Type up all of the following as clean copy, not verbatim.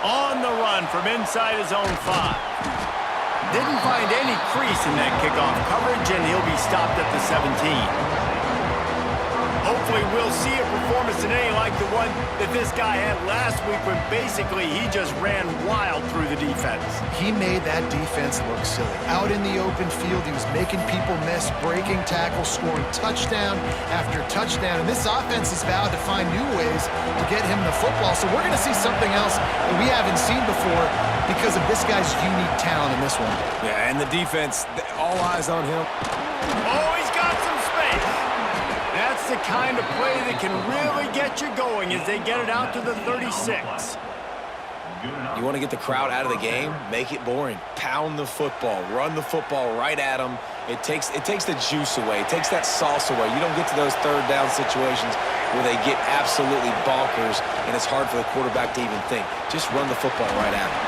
On the run from inside his own 5. Didn't find any crease in that kickoff coverage, and he'll be stopped at the 17. Hopefully we'll see a performance today like the one that this guy had last week when basically he just ran wild through the defense. He made that defense look silly. Out in the open field, he was making people miss, breaking tackles, scoring touchdown after touchdown. And this offense is vowed to find new ways to get him the football. So we're going to see something else that we haven't seen before because of this guy's unique talent in this one. Yeah, and the defense, all eyes on him. Oh, he's got some space. That's the kind of play that can really get you going as they get it out to the 36. You want to get the crowd out of the game? Make it boring. Pound the football. Run the football right at them. It takes the juice away. It takes that sauce away. You don't get to those third down situations where they get absolutely bonkers, and it's hard for the quarterback to even think. Just run the football right at them.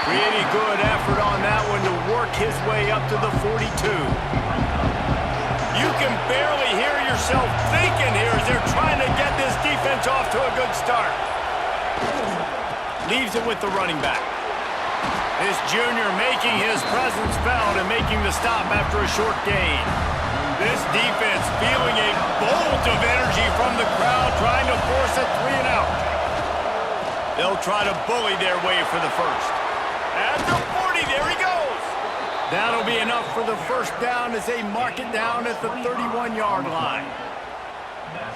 Pretty good effort on that one to work his way up to the 42. You can barely hear yourself thinking here as they're trying to get this defense off to a good start. Leaves it with the running back. This junior making his presence felt and making the stop after a short gain. This defense feeling a bolt of energy from the crowd, trying to force a 3-and-out. They'll try to bully their way for the first. At the 40, there he goes. That'll be enough for the first down as they mark it down at the 31-yard line.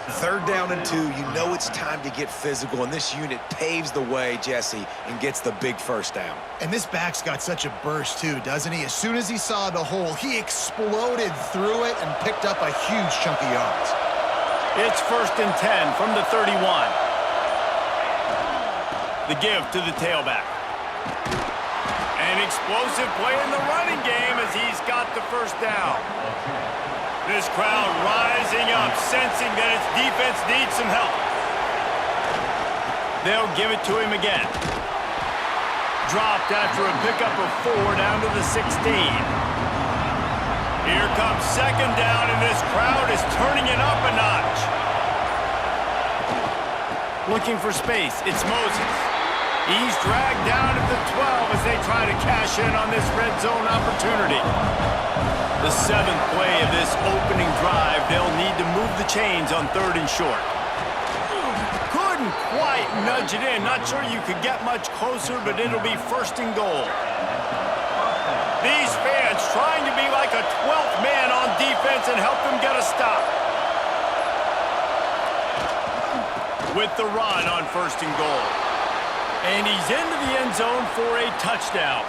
3rd down and 2, you know it's time to get physical, and this unit paves the way, Jesse, and gets the big first down. And this back's got such a burst too, doesn't he? As soon as he saw the hole, he exploded through it and picked up a huge chunk of yards. It's 1st and 10 from the 31. The give to the tailback. An explosive play in the running game as he's got the first down. This crowd rising up, sensing that its defense needs some help. They'll give it to him again. Dropped after a pickup of 4 down to the 16. Here comes 2nd down, and this crowd is turning it up a notch. Looking for space, it's Moses. He's dragged down at the 12 as they try to cash in on this red zone opportunity. The 7th play of this opening drive, they'll need to move the chains on 3rd and short. Couldn't quite nudge it in. Not sure you could get much closer, but it'll be 1st and goal. These fans trying to be like a 12th man on defense and help them get a stop. With the run on 1st and goal. And he's into the end zone for a touchdown.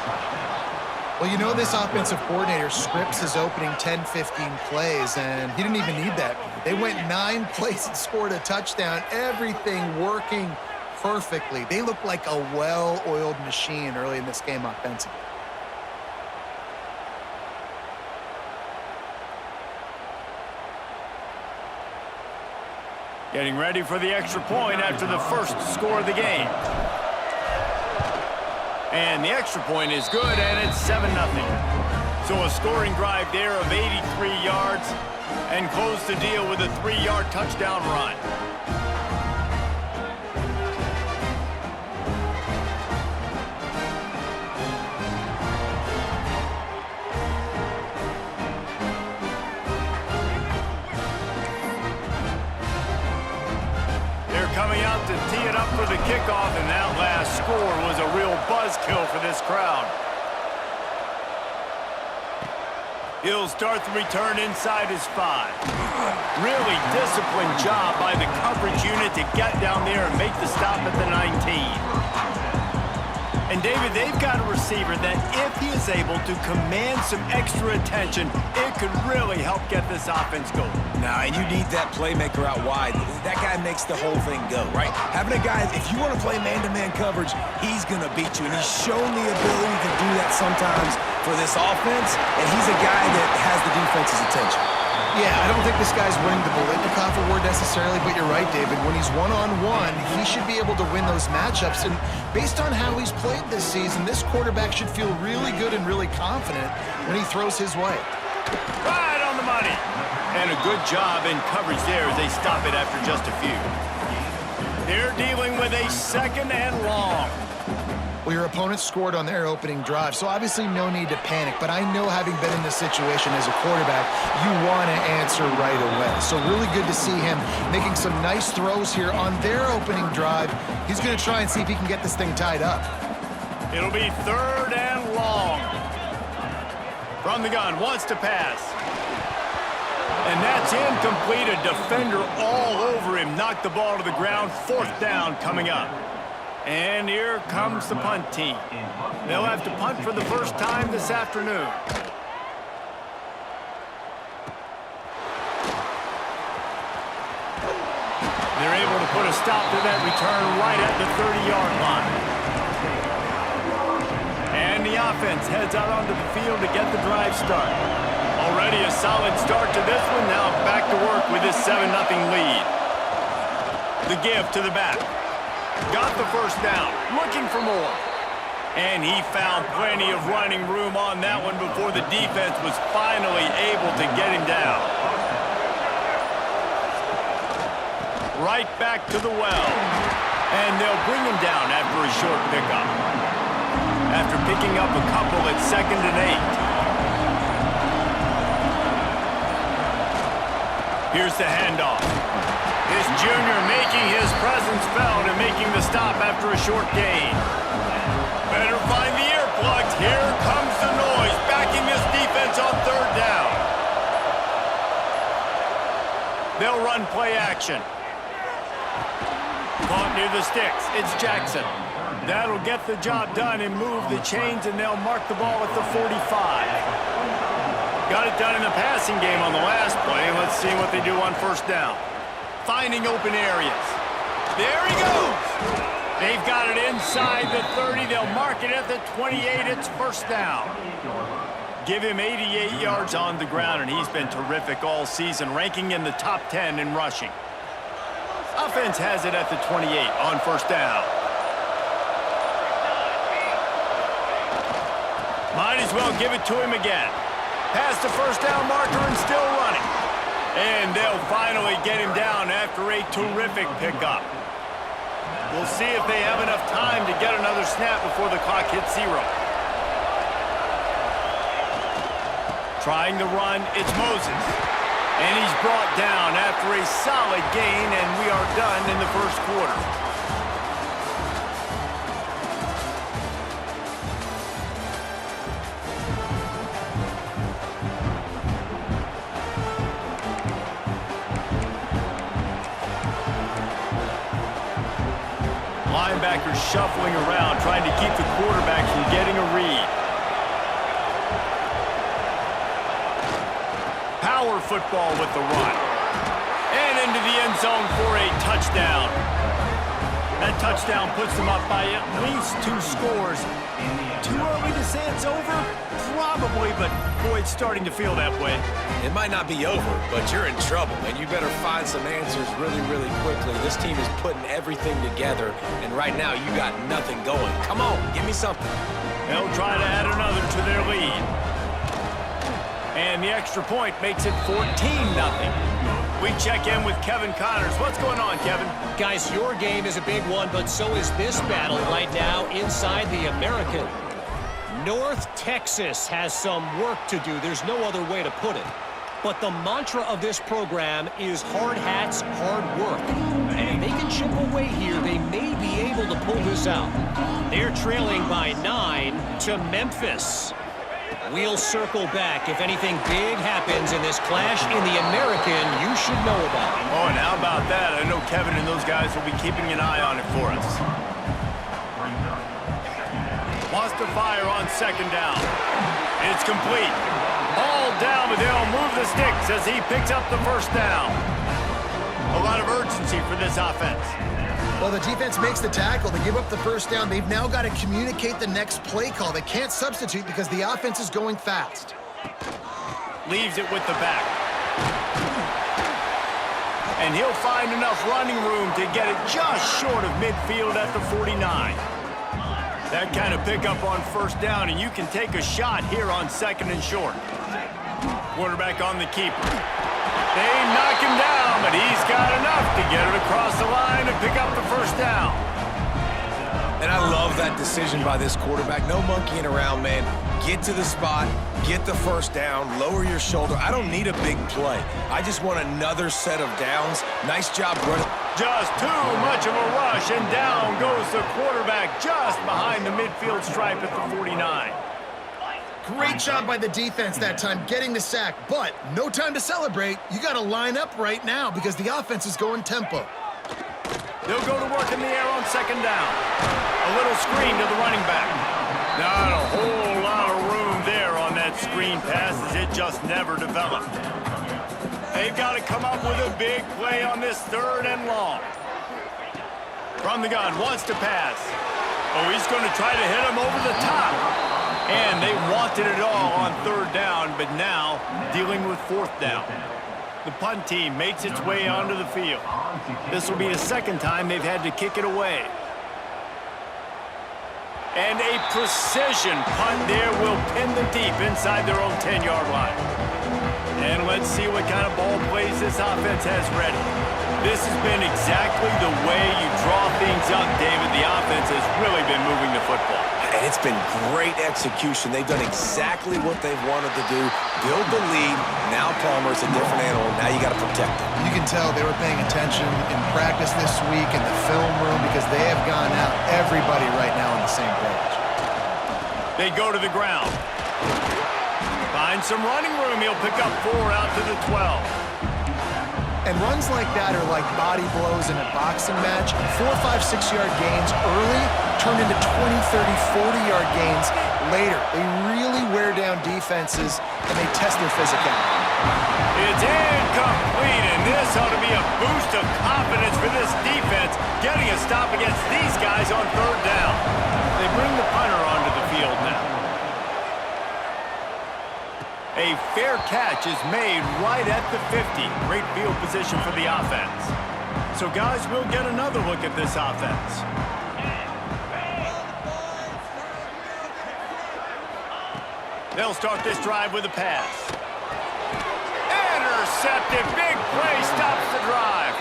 Well, you know this offensive coordinator scripts his opening 10-15 plays, and he didn't even need that. They went 9 plays and scored a touchdown, everything working perfectly. They look like a well-oiled machine early in this game offensively. Getting ready for the extra point after the first score of the game. And the extra point is good, and it's 7-0. So a scoring drive there of 83 yards and close the deal with a 3-yard touchdown run. Coming out to tee it up for the kickoff, and that last score was a real buzzkill for this crowd. He'll start the return inside his 5. Really disciplined job by the coverage unit to get down there and make the stop at the 19. And David, they've got a receiver that if he is able to command some extra attention, it could really help get this offense going. Nah, and you need that playmaker out wide. That guy makes the whole thing go, right? Having a guy, if you want to play man-to-man coverage, he's going to beat you. And he's shown the ability to do that sometimes for this offense, and he's a guy that has the defense's attention. Yeah, I don't think this guy's winning the Bolitnikoff award necessarily, but you're right, David. When he's one-on-one, he should be able to win those matchups. And based on how he's played this season, this quarterback should feel really good and really confident when he throws his way. Right on the money. And a good job in coverage there as they stop it after just a few. They're dealing with a 2nd and long. Well, your opponent scored on their opening drive, so obviously no need to panic. But I know, having been in this situation as a quarterback, you want to answer right away. So really good to see him making some nice throws here on their opening drive. He's going to try and see if he can get this thing tied up. It'll be 3rd and long. From the gun, wants to pass. And that's incomplete. A defender all over him. Knocked the ball to the ground. 4th down coming up. And here comes the punt team. They'll have to punt for the first time this afternoon. They're able to put a stop to that return right at the 30-yard line. And the offense heads out onto the field to get the drive started. Already a solid start to this one. Now back to work with this 7-0 lead. The give to the back. Got the first down. Looking for more. And he found plenty of running room on that one before the defense was finally able to get him down. Right back to the well. And they'll bring him down after a short pickup. After picking up a couple at 2nd and 8. Here's the handoff. This junior making his presence felt and making the stop after a short gain. Better find the earplugs. Here comes the noise, backing this defense on 3rd down. They'll run play action. Caught near the sticks. It's Jackson. That'll get the job done and move the chains, and they'll mark the ball at the 45. Got it done in the passing game on the last play. Let's see what they do on 1st down. Finding open areas. There he goes. They've got it inside the 30. They'll mark it at the 28. It's 1st down. Give him 88 yards on the ground, and he's been terrific all season, ranking in the top 10 in rushing. Offense has it at the 28 on 1st down. Might as well give it to him again. Past the 1st down marker and still running. And they'll finally get him down after a terrific pickup. We'll see if they have enough time to get another snap before the clock hits 0. Trying to run, it's Moses. And he's brought down after a solid gain, and we are done in the 1st quarter. Linebackers shuffling around, trying to keep the quarterback from getting a read. Power football with the run. And into the end zone for a touchdown. That touchdown puts them up by at least 2 scores. Too early to say it's over? Probably, but boy, it's starting to feel that way. It might not be over, but you're in trouble, and you better find some answers really, really quickly. This team is putting everything together, and right now you got nothing going. Come on, give me something. They'll try to add another to their lead. And the extra point makes it 14-0. We check in with Kevin Connors. What's going on, Kevin? Guys, your game is a big one, but so is this battle right now inside the American. North Texas has some work to do. There's no other way to put it. But the mantra of this program is hard hats, hard work. And if they can chip away here, they may be able to pull this out. They're trailing by 9 to Memphis. We'll circle back. If anything big happens in this clash in the American, you should know about it. Oh, and how about that? I know Kevin and those guys will be keeping an eye on it for us. Wants to fire on 2nd down. It's complete. Ball down, but they'll move the sticks as he picks up the 1st down. A lot of urgency for this offense. Well, the defense makes the tackle. They give up the 1st down. They've now got to communicate the next play call. They can't substitute because the offense is going fast. Leaves it with the back. And he'll find enough running room to get it just short of midfield at the 49. That kind of pickup on 1st down, and you can take a shot here on 2nd and short. Quarterback on the keeper. They knock him down, but he's got enough to get it across the line and pick up the 1st down. And I love that decision by this quarterback. No monkeying around, man. Get to the spot, get the first down, lower your shoulder. I don't need a big play. I just want another set of downs. Nice job running. Just too much of a rush, and down goes the quarterback just behind the midfield stripe at the 49. Great job by the defense that time getting the sack, but no time to celebrate. You got to line up right now because the offense is going tempo. They'll go to work in the air on second down. A little screen to the running back. Not a whole lot of room there on that screen pass as it just never developed. They've got to come up with a big play on this 3rd and long. From the gun, wants to pass. Oh, he's going to try to hit him over the top. And they wanted it all on 3rd down, but now dealing with 4th down. The punt team makes its way onto the field. This will be the 2nd time they've had to kick it away. And a precision punt there will pin them deep inside their own 10-yard line. And let's see what kind of ball plays this offense has ready. This has been exactly the way you draw things up, David. The offense has really been moving the football. And it's been great execution. They've done exactly what they've wanted to do. Build the lead. Now Palmer's a different animal. Now you got to protect him. You can tell they were paying attention in practice this week in the film room because they have gone out, everybody right now on the same page. They go to the ground. Find some running room. He'll pick up 4 out to the 12. And runs like that are like body blows in a boxing match. 4, 5, 6-yard gains early turn into 20, 30, 40-yard gains later. They really wear down defenses, and they test their physicality. It's incomplete, and this ought to be a boost of confidence for this defense, getting a stop against these guys on 3rd down. They bring the punter onto the field now. A fair catch is made right at the 50. Great field position for the offense. So, guys, we'll get another look at this offense. They'll start this drive with a pass. Intercepted. Big play stops the drive.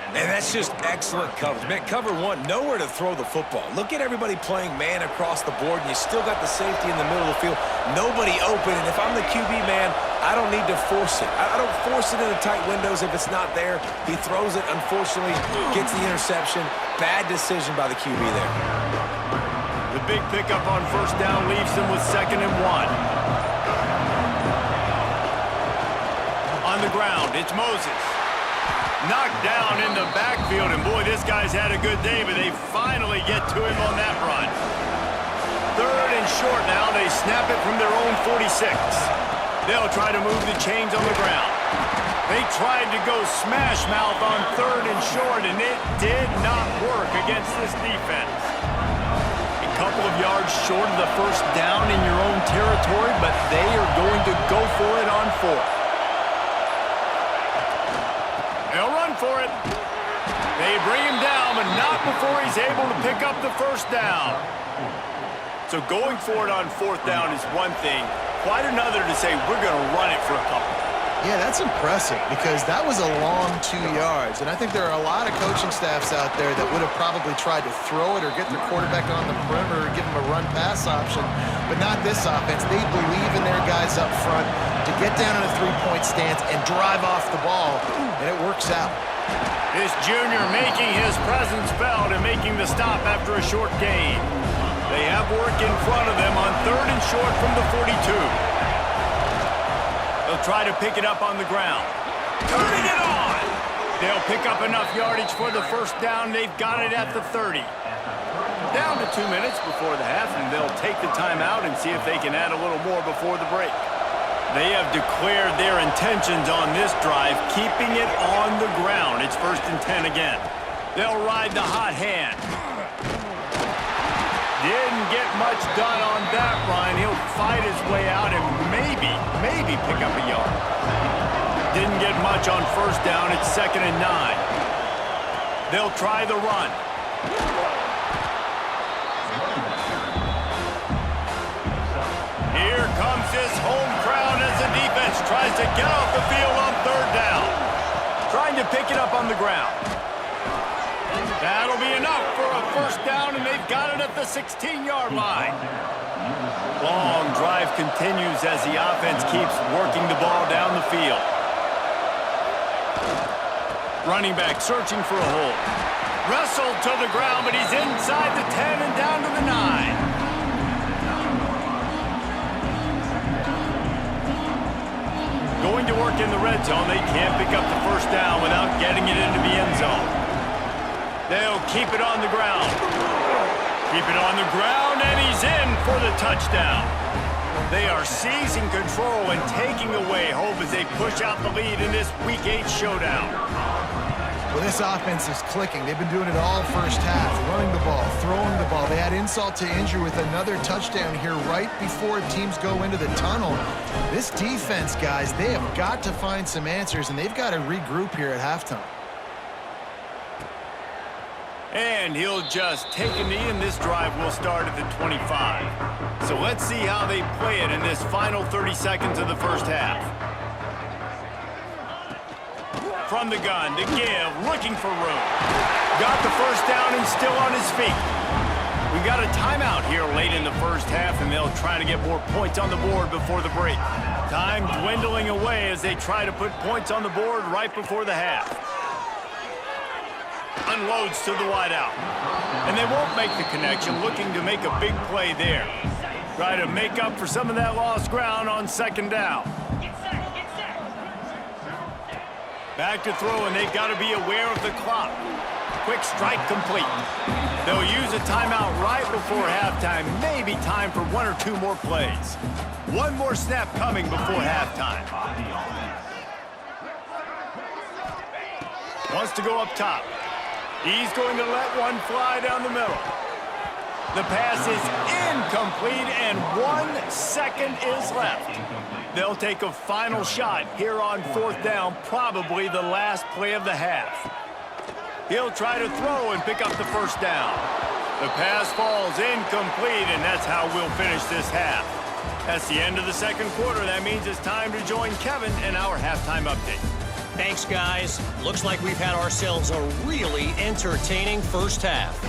And that's just excellent coverage. Man, cover 1, nowhere to throw the football. Look at everybody playing man across the board, and you still got the safety in the middle of the field. Nobody open, and if I'm the QB, man, I don't need to force it. I don't force it in the tight windows if it's not there. He throws it, unfortunately, gets the interception. Bad decision by the QB there. The big pickup on 1st down leaves them with 2nd and 1. On the ground, it's Moses. Knocked down in the backfield, and boy, this guy's had a good day, but they finally get to him on that run. 3rd and short now. They snap it from their own 46. They'll try to move the chains on the ground. They tried to go smash mouth on 3rd and short, and it did not work against this defense. A couple of yards short of the 1st down in your own territory, but they are going to go for it on 4th. They'll run for it. They bring him down, but not before he's able to pick up the 1st down. So going for it on 4th down is one thing. Quite another to say, we're going to run it for a couple. Yeah, that's impressive because that was a long 2 yards. And I think there are a lot of coaching staffs out there that would have probably tried to throw it or get their quarterback on the perimeter or give him a run-pass option. But not this offense. They believe in their guys up front to get down in a 3-point stance and drive off the ball, and it works out. This junior making his presence felt and making the stop after a short gain. They have work in front of them on 3rd and short from the 42. They'll try to pick it up on the ground. Turning it on! They'll pick up enough yardage for the 1st down. They've got it at the 30. Down to 2 minutes before the half, and they'll take the timeout and see if they can add a little more before the break. They have declared their intentions on this drive, keeping it on the ground. It's 1st and 10 again. They'll ride the hot hand. Didn't get much done on that run. He'll fight his way out and maybe pick up a yard. Didn't get much on 1st down. It's 2nd and 9. They'll try the run. Here comes this home crowd as the defense tries to get off the field on 3rd down. Trying to pick it up on the ground. That'll be enough for a first down, and they've got it at the 16-yard line. Long drive continues as the offense keeps working the ball down the field. Running back searching for a hole. Wrestled to the ground, but he's inside the 10 and down to the 9. Going to work in the red zone. They can't pick up the first down without getting it into the end zone. They'll keep it on the ground. Keep it on the ground, and he's in for the touchdown. They are seizing control and taking away hope as they push out the lead in this Week 8 showdown. Well, this offense is clicking. They've been doing it all first half, running the ball, throwing the ball. They had insult to injury with another touchdown here right before teams go into the tunnel. This defense, guys, they have got to find some answers, and they've got to regroup here at halftime. And he'll just take a knee, and this drive will start at the 25. So let's see how they play it in this final 30 seconds of the first half. From the gun to give, looking for room. Got the first down and still on his feet. We got a timeout here late in the first half, and they'll try to get more points on the board before the break. Time dwindling away as they try to put points on the board right before the half. Unloads to the wideout. And they won't make the connection, looking to make a big play there. Try to make up for some of that lost ground on second down. Back to throw, and they've got to be aware of the clock. Quick strike complete. They'll use a timeout right before halftime. Maybe time for one or two more plays. One more snap coming before halftime. Wants to go up top. He's going to let one fly down the middle. The pass is incomplete, and 1 second is left. They'll take a final shot here on fourth down, probably the last play of the half. He'll try to throw and pick up the first down. The pass falls incomplete, and that's how we'll finish this half. That's the end of the second quarter. That means it's time to join Kevin in our halftime update. Thanks, guys. Looks like we've had ourselves a really entertaining first half.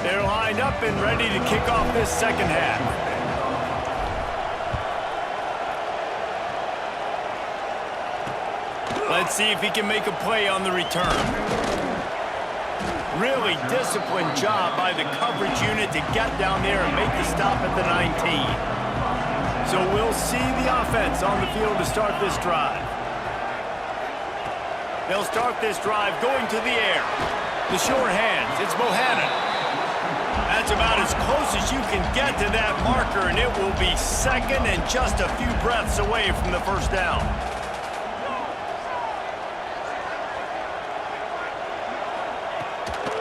They're lined up and ready to kick off this second half. Let's see if he can make a play on the return. Really disciplined job by the coverage unit to get down there and make the stop at the 19. So we'll see the offense on the field to start this drive. They'll start this drive going to the air. The short hands, it's Bohannon. That's about as close as you can get to that marker, and it will be second and just a few breaths away from the first down.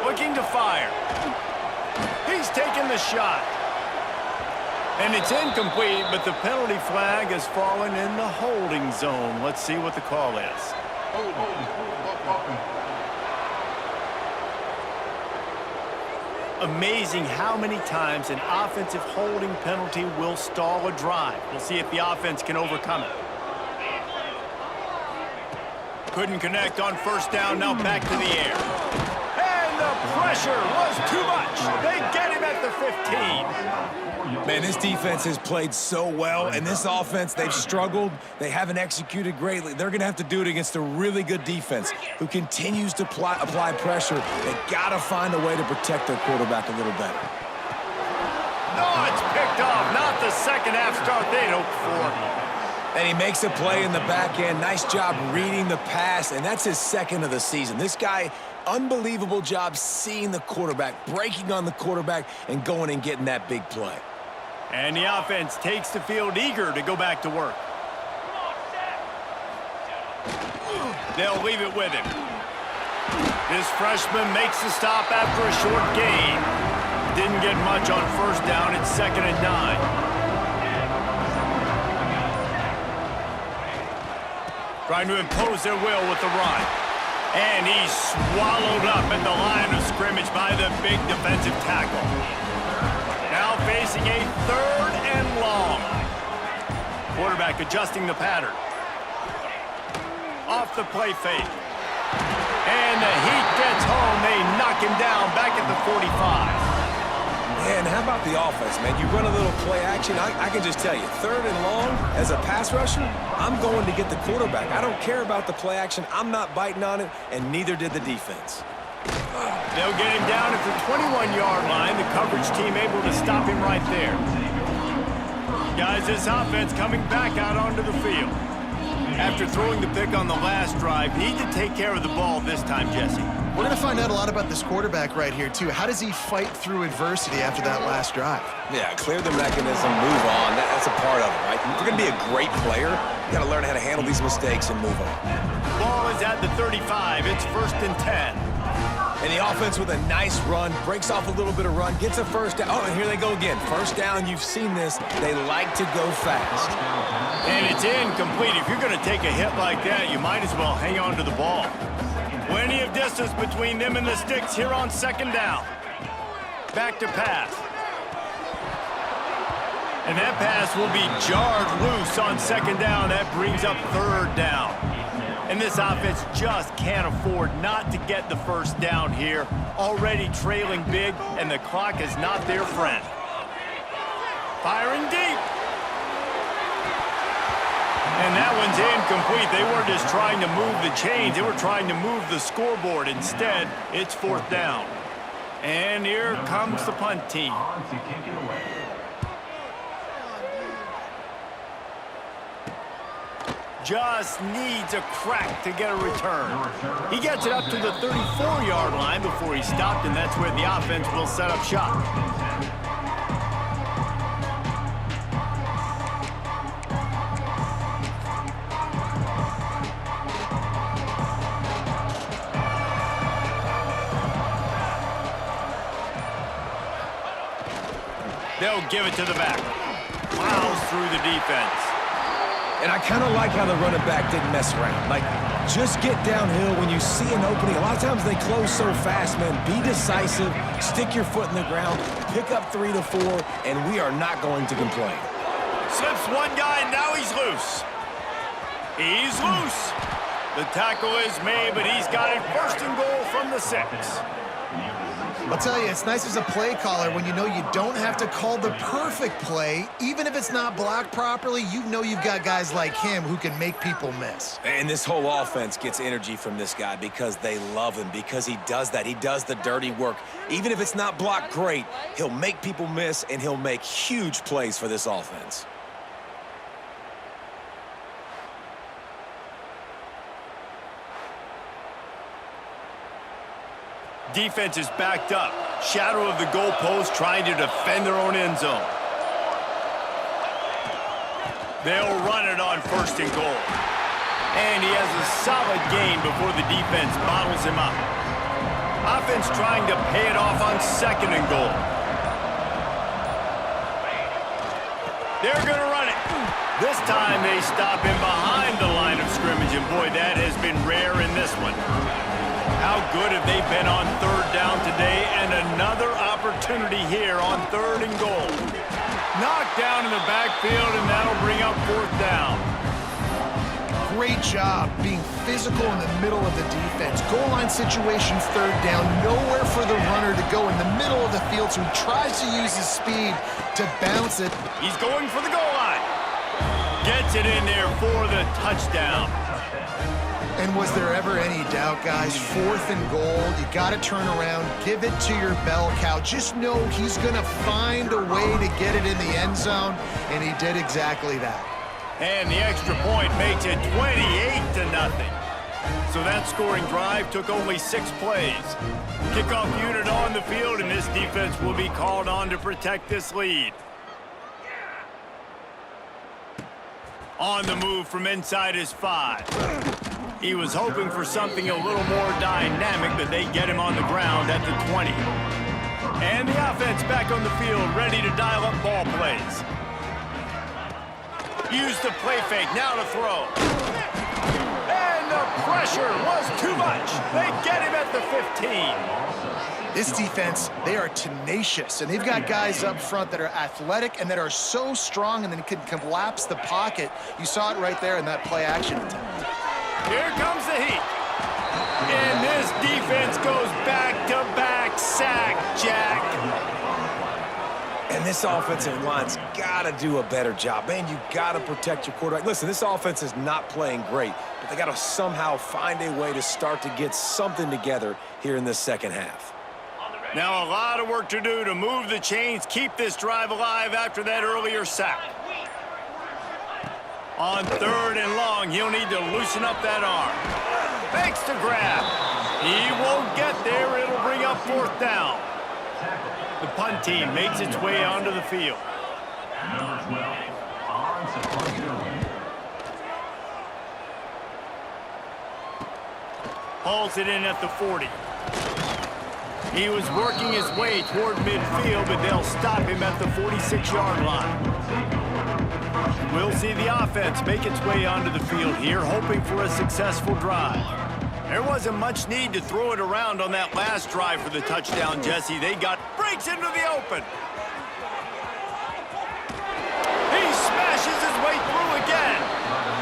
Looking to fire. He's taking the shot. And it's incomplete, but the penalty flag has fallen in the holding zone. Let's see what the call is. Amazing how many times an offensive holding penalty will stall a drive. We'll see if the offense can overcome it. Couldn't connect on first down, now back to the air. And the pressure was too much. They get him at the 15. Man, this defense has played so well, and this offense, they've struggled. They haven't executed greatly. They're going to have to do it against a really good defense who continues to apply pressure. They've got to find a way to protect their quarterback a little better. No, it's picked off. Not the second half start they'd hoped for. And he makes a play in the back end. Nice job reading the pass, and that's his second of the season. This guy, unbelievable job seeing the quarterback, breaking on the quarterback, and going and getting that big play. And the offense takes the field eager to go back to work. They'll leave it with him. This freshman makes the stop after a short gain. Didn't get much on first down. It's 2nd and 9. Trying to impose their will with the run. And he's swallowed up at the line of scrimmage by the big defensive tackle. Now facing a 3rd and long. Quarterback adjusting the pattern. Off the play fake. And he And how about the offense, man? You run a little play action. I can just tell you, 3rd and long, as a pass rusher, I'm going to get the quarterback. I don't care about the play action. I'm not biting on it, and neither did the defense. They'll get him down at the 21-yard line. The coverage team able to stop him right there. Guys, this offense coming back out onto the field. After throwing the pick on the last drive, need to take care of the ball this time, Jesse. We're going to find out a lot about this quarterback right here, too. How does he fight through adversity after that last drive? Yeah, clear the mechanism, move on. That's a part of it, right? If you're going to be a great player, you got to learn how to handle these mistakes and move on. Ball is at the 35. It's 1st and 10. And the offense with a nice run, breaks off a little bit of run, gets a first down. Oh, and here they go again. First down, you've seen this. They like to go fast. And it's incomplete. If you're going to take a hit like that, you might as well hang on to the ball. Plenty of distance between them and the sticks here on 2nd down. Back to pass. And that pass will be jarred loose on 2nd down. That brings up 3rd down. And this offense just can't afford not to get the first down here. Already trailing big, and the clock is not their friend. Firing deep. And that one's incomplete. They weren't just trying to move the chains. They were trying to move the scoreboard. Instead, it's 4th down. And here comes the punt team. Just needs a crack to get a return. He gets it up to the 34-yard line before he stopped, and that's where the offense will set up shop. They'll give it to the back. Plows through the defense. And I kind of like how the running back didn't mess around. Like, just get downhill when you see an opening. A lot of times they close so fast, man. Be decisive, stick your foot in the ground, pick up 3 to 4, and we are not going to complain. Slips one guy, and now he's loose. He's loose. The tackle is made, but he's got it 1st and goal from the 6. I'll tell you, it's nice as a play caller when you know you don't have to call the perfect play. Even if it's not blocked properly, you know you've got guys like him who can make people miss. And this whole offense gets energy from this guy because they love him, because he does that. He does the dirty work. Even if it's not blocked great, he'll make people miss, and he'll make huge plays for this offense. Defense is backed up. Shadow of the goalpost trying to defend their own end zone. They'll run it on 1st and goal. And he has a solid gain before the defense bottles him up. Offense trying to pay it off on 2nd and goal. They're going to run it. This time they stop him behind the line of scrimmage, and boy, that has been rare in this one. How good have they been on 3rd down today, and another opportunity here on 3rd and goal. Knocked down in the backfield, and that'll bring up 4th down. Great job being physical in the middle of the defense. Goal line situation, 3rd down. Nowhere for the runner to go in the middle of the field, so he tries to use his speed to bounce it. He's going for the goal line. Gets it in there for the touchdown. And was there ever any doubt, guys? 4th and goal, you got to turn around, give it to your bell cow. Just know he's going to find a way to get it in the end zone, and he did exactly that. And the extra point makes it 28-0. So that scoring drive took only 6 plays. Kickoff unit on the field, and this defense will be called on to protect this lead. On the move from inside his 5. He was hoping for something a little more dynamic, but they get him on the ground at the 20. And the offense back on the field, ready to dial up ball plays. Use the play fake, now to throw. And the pressure was too much. They get him at the 15. This defense, they are tenacious, and they've got guys up front that are athletic and that are so strong and then can collapse the pocket. You saw it right there in that play action attempt. Here comes the heat. And this defense goes back-to-back sack, Jack. this offensive line's got to do a better job. Man, you got to protect your quarterback. Listen, this offense is not playing great, but they got to somehow find a way to start to get something together here in this second half. Now a lot of work to do to move the chains, keep this drive alive after that earlier sack. On 3rd and long, he'll need to loosen up that arm. Makes the grab. He won't get there. It'll bring up 4th down. The punt team makes its way onto the field. Hauls it in at the 40. He was working his way toward midfield, but they'll stop him at the 46-yard line. We'll see the offense make its way onto the field here, hoping for a successful drive. There wasn't much need to throw it around on that last drive for the touchdown, Jesse. They breaks into the open. He smashes his way through again.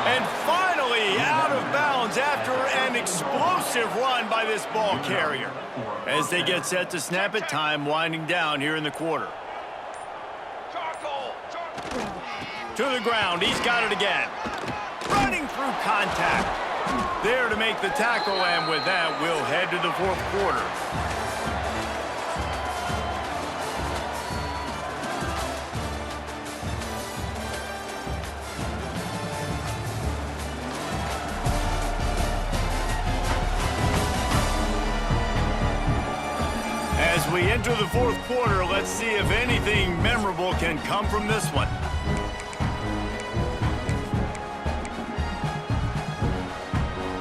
And finally out of bounds after an explosive run by this ball carrier. As they get set to snap it, time winding down here in the quarter. To the ground, he's got it again. Running through contact. There to make the tackle, and with that, we'll head to the 4th quarter. As we enter the 4th quarter, let's see if anything memorable can come from this one.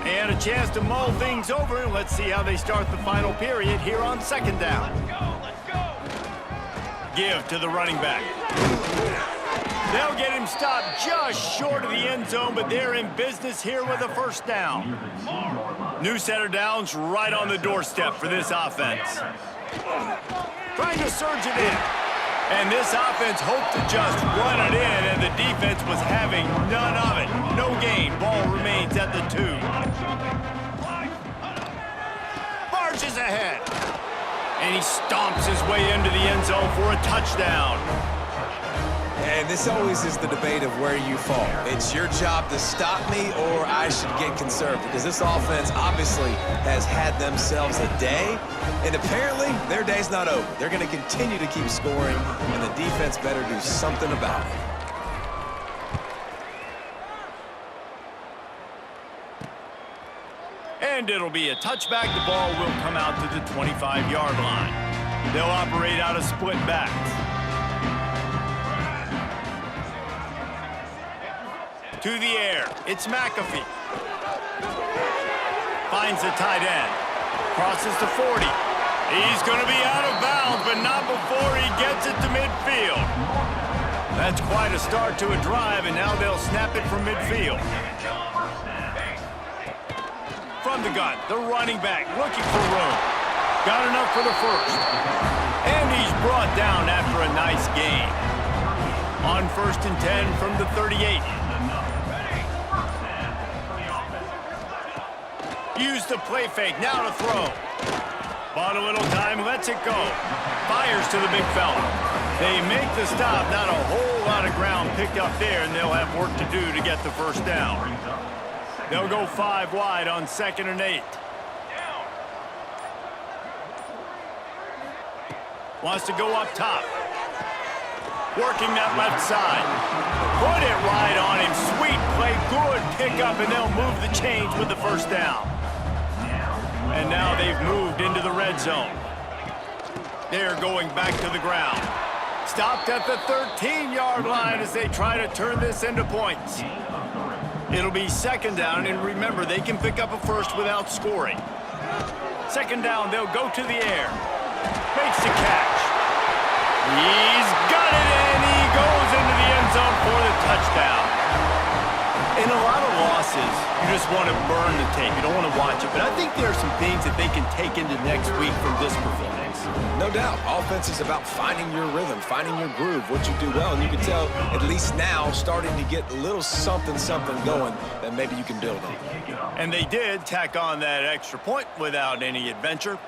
And a chance to mull things over. Let's see how they start the final period here on 2nd down. Let's go. Give to the running back. They'll get him stopped just short of the end zone, but they're in business here with a 1st down. New set of downs right on the doorstep for this offense. Trying to surge it in. And this offense hoped to just run it in, and the defense was having none of it. No gain. Ball remains at the 2. Barges ahead. And he stomps his way into the end zone for a touchdown. And this always is the debate of where you fall. It's your job to stop me, or I should get conserved, because this offense obviously has had themselves a day, and apparently their day's not over. They're going to continue to keep scoring, and the defense better do something about it. And it'll be a touchback. The ball will come out to the 25-yard line. They'll operate out of split backs. To the air, it's McAfee. Finds the tight end. Crosses to 40. He's going to be out of bounds, but not before he gets it to midfield. That's quite a start to a drive, and now they'll snap it from midfield. From the gun, the running back looking for room. Got enough for the 1st. And he's brought down after a nice gain. On 1st and 10 from the 38. Use the play fake, now to throw. Bought a little time, lets it go. Fires to the big fella. They make the stop, not a whole lot of ground picked up there, and they'll have work to do to get the 1st down. They'll go 5 wide on 2nd and 8. Wants to go up top. Working that left side. Put it right on him. Sweet play, good pickup, and they'll move the chains with the 1st down. And now they've moved into the red zone. They're going back to the ground. Stopped at the 13-yard line as they try to turn this into points. It'll be 2nd down, and remember, they can pick up a 1st without scoring. 2nd down, they'll go to the air. Makes the catch. He's got it, and he goes into the end zone for the touchdown. In a lot of losses, you just want to burn the tape. You don't want to watch it. But I think there are some things that they can take into next week from this performance. No doubt. Offense is about finding your rhythm, finding your groove, what you do well. And you can tell, at least now, starting to get a little something going that maybe you can build on. And they did tack on that extra point without any adventure.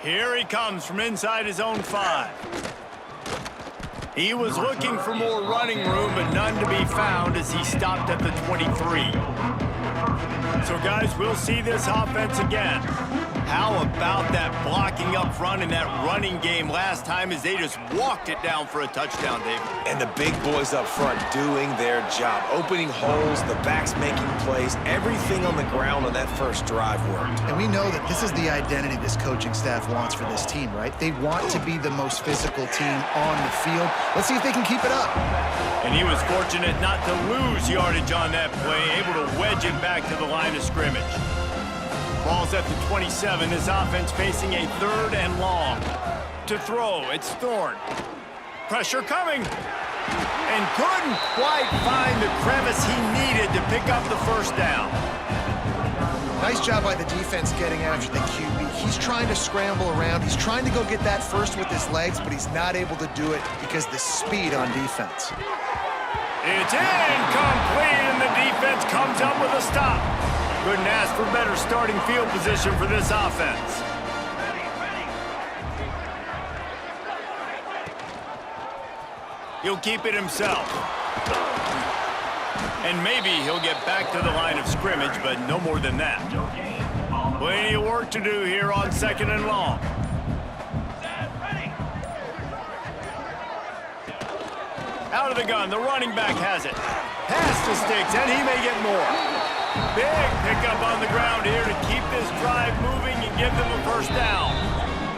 Here he comes from inside his own 5. He was looking for more running room, but none to be found as he stopped at the 23. So, guys, we'll see this offense again. How about that blocking up front in that running game last time as they just walked it down for a touchdown, David? And the big boys up front doing their job, opening holes, the backs making plays, everything on the ground on that first drive worked. And we know that this is the identity this coaching staff wants for this team, right? They want to be the most physical team on the field. Let's see if they can keep it up. And he was fortunate not to lose yardage on that play, able to wedge it back to the line of scrimmage. Ball's at the 27. His offense facing a 3rd and long. To throw, it's Thorne. Pressure coming. And couldn't quite find the crevice he needed to pick up the first down. Nice job by the defense getting after the QB. He's trying to scramble around. He's trying to go get that first with his legs, but he's not able to do it because of the speed on defense. It's incomplete, and the defense comes up with a stop. Couldn't ask for better starting field position for this offense. He'll keep it himself. And maybe he'll get back to the line of scrimmage, but no more than that. Plenty of work to do here on 2nd and long. Out of the gun, the running back has it. Pass to Sticks, and he may get more. Big pickup on the ground here to keep this drive moving and give them a first down.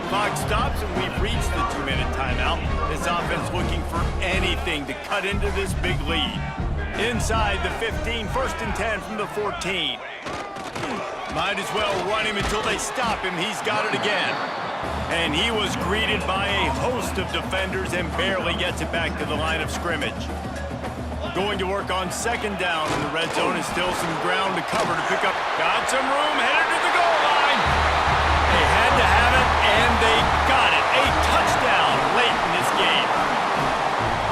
Clock stops, and we've reached the 2-minute timeout. This offense looking for anything to cut into this big lead. Inside the 15, 1st and 10 from the 14. Might as well run him until they stop him. He's got it again. And he was greeted by a host of defenders and barely gets it back to the line of scrimmage. Going to work on 2nd down in the red zone, and still some ground to cover to pick up. Got some room, headed to the goal line. They had to have it, and they got it. A touchdown late in this game.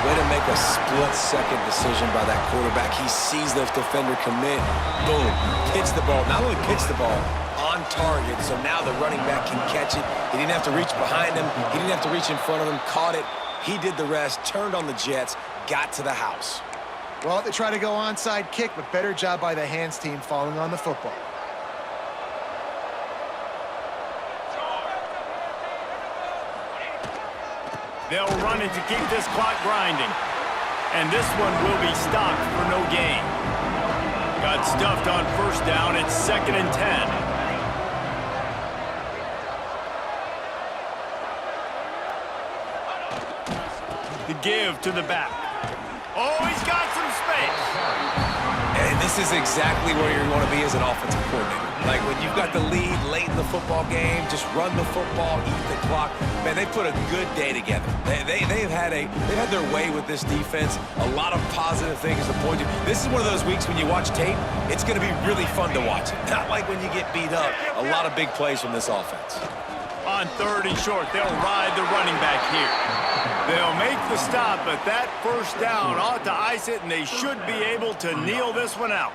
Way to make a split-second decision by that quarterback. He sees the defender commit. Boom. Hits the ball. Not only hits the ball, on target. So now the running back can catch it. He didn't have to reach behind him. He didn't have to reach in front of him. Caught it. He did the rest. Turned on the Jets. Got to the house. Well, they try to go onside kick, but better job by the hands team falling on the football. They'll run it to keep this clock grinding. And this one will be stopped for no gain. Got stuffed on 1st down. It's 2nd and 10. The give to the back. Oh, he's got some space. And this is exactly where you want to be as an offensive coordinator. Like when you've got the lead late in the football game, just run the football, eat the clock. Man, they put a good day together. They've had their way with this defense. A lot of positive things to point to. This is one of those weeks when you watch tape, it's going to be really fun to watch. Not like when you get beat up. A lot of big plays from this offense. On 3rd and short, they'll ride the running back here. They'll make the stop, but that first down ought to ice it, and they should be able to kneel this one out.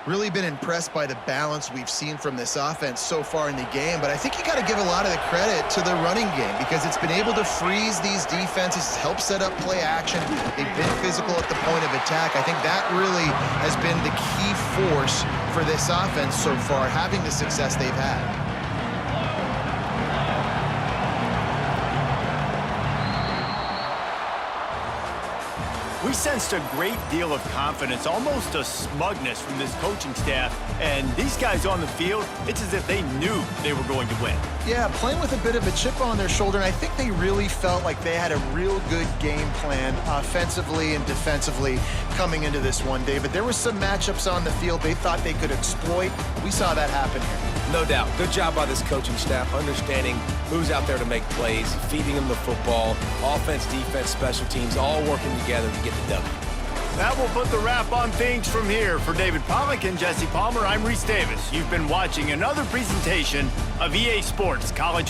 Really been impressed by the balance we've seen from this offense so far in the game, but I think you got to give a lot of the credit to the running game because it's been able to freeze these defenses, help set up play action. They've been physical at the point of attack. I think that really has been the key force for this offense so far, having the success they've had. We sensed a great deal of confidence, almost a smugness from this coaching staff. And these guys on the field, it's as if they knew they were going to win. Yeah, playing with a bit of a chip on their shoulder, and I think they really felt like they had a real good game plan offensively and defensively coming into this one, David. There were some matchups on the field they thought they could exploit. We saw that happen here. No doubt. Good job by this coaching staff, understanding who's out there to make plays, feeding them the football, offense, defense, special teams, all working together to get the W. That will put the wrap on things from here. For David Pollack and Jesse Palmer, I'm Reese Davis. You've been watching another presentation of EA Sports College Football.